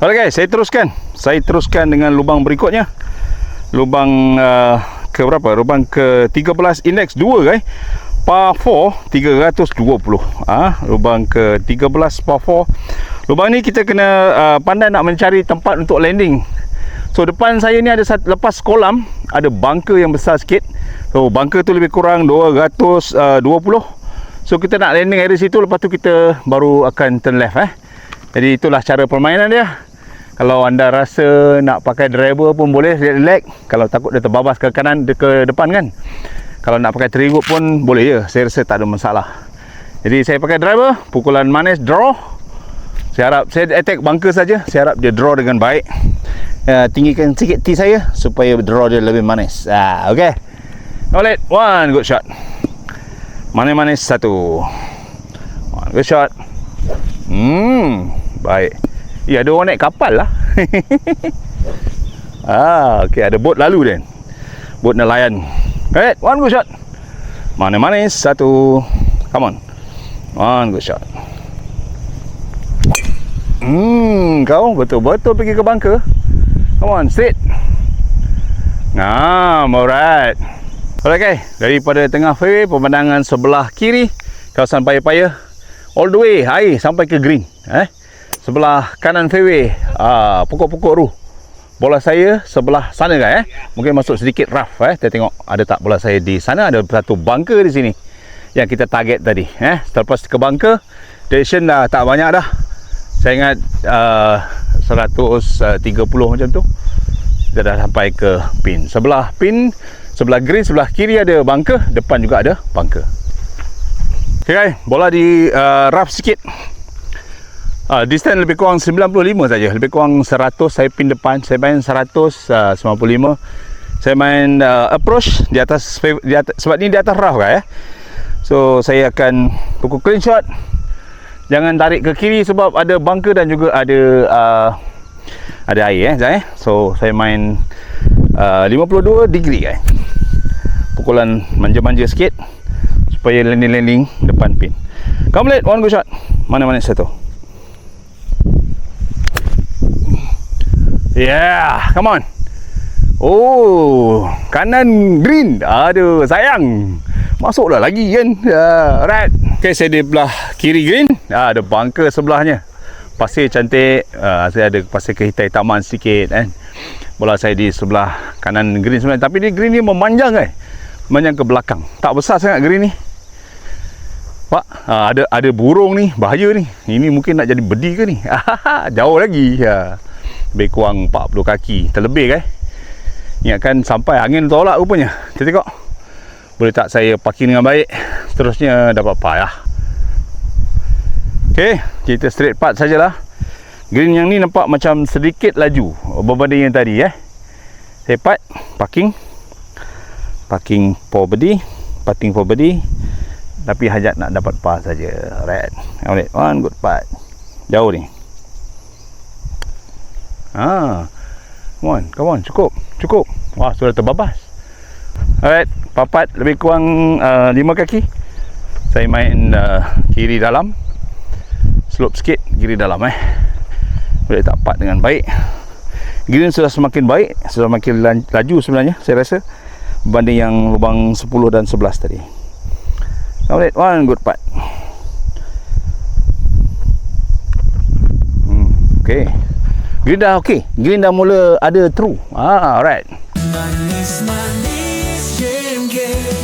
Alright guys, saya teruskan dengan lubang berikutnya. Lubang ke berapa? Lubang ke 13 index 2 guys. Par 4 320. Lubang ke 13 par 4. Lubang ni kita kena pandai nak mencari tempat untuk landing. So depan saya ni ada lepas kolam ada bunker yang besar sikit. So bunker tu lebih kurang 220. So kita nak landing dari situ, lepas tu kita baru akan turn left Jadi itulah cara permainan dia. Kalau anda rasa nak pakai driver pun boleh, relax. Kalau takut dia terbabas ke kanan, ke depan kan. Kalau nak pakai trigger pun boleh je. Saya rasa tak ada masalah. Jadi saya pakai driver, pukulan manis, draw. Saya harap, saya attack bunker saja. Saya harap dia draw dengan baik. Tinggikan sikit tee saya supaya draw dia lebih manis. Okay. Alright, one good shot. Manis-manis satu. One good shot. Baik. Ya, ada orang naik kapal lah. Okay, ada bot lalu then. Bot nelayan. Alright, one good shot. Manis-manis satu. Come on. One good shot. Kau betul-betul pergi ke bunker. Come on, straight. Alright. Alright guys, daripada tengah fairway, pemandangan sebelah kiri kawasan paya-paya, all the way air sampai ke green. Sebelah kanan fairway, pokok-pokok ru. Bola saya sebelah sana guys. Mungkin masuk sedikit rough. Kita tengok ada tak bola saya di sana. Ada satu bunker di sini yang kita target tadi. Selepas ke bunker, direction dah tak banyak dah. Saya ingat 130 macam tu. Kita dah sampai ke pin. Sebelah pin, sebelah green, sebelah kiri ada bunker, depan juga ada bunker. Okay guys, bola di rough sikit. Distance lebih kurang 95 saja. Lebih kurang 100 saya pin depan. Saya main 195. Saya main approach di atas, sebab ni di atas rough guys. So saya akan pukul clean shot. Jangan tarik ke kiri sebab ada bunker dan juga ada air So saya main 52 degree guys. Pukulan manja-manja sikit supaya landing depan pin. Complete, one good shot. Mana-mana satu. Yeah, come on. Kanan green. Aduh, sayang. Masuklah lagi kan. Alright. Okay, saya di belah kiri green. Ada bunker sebelahnya. Pasir cantik. Saya ada pasir kehitam-hitaman sikit kan. Bola saya di sebelah kanan green sebenarnya. Tapi ni green ni memanjang kan. Memanjang ke belakang. Tak besar sangat green ni. Pak, ada burung ni. Bahaya ni. Ini mungkin nak jadi bedi ke ni. Jauh lagi. Lebih kurang 40 kaki. Terlebih kan. Ingatkan sampai angin tolak rupanya. Kita tengok. Boleh tak saya parking dengan baik. Seterusnya dapat par lah. Okay, kita straight putt sajalah. Green yang ni nampak macam sedikit laju berbanding yang tadi Saya putt, parking for birdie. Tapi hajat nak dapat par saja. Alright. One good putt. Jauh ni. Come on, cukup. Wah, sudah terbabas. Alright, papat lebih kurang 5 kaki. Saya main kiri dalam. Slope sikit, kiri dalam Boleh tak putt dengan baik. Green sudah semakin baik, sudah makin laju sebenarnya saya rasa berbanding yang lubang 10 dan 11 tadi. Alright, one good putt. Okay. Green dah mula ada true. Alright. Manis, game.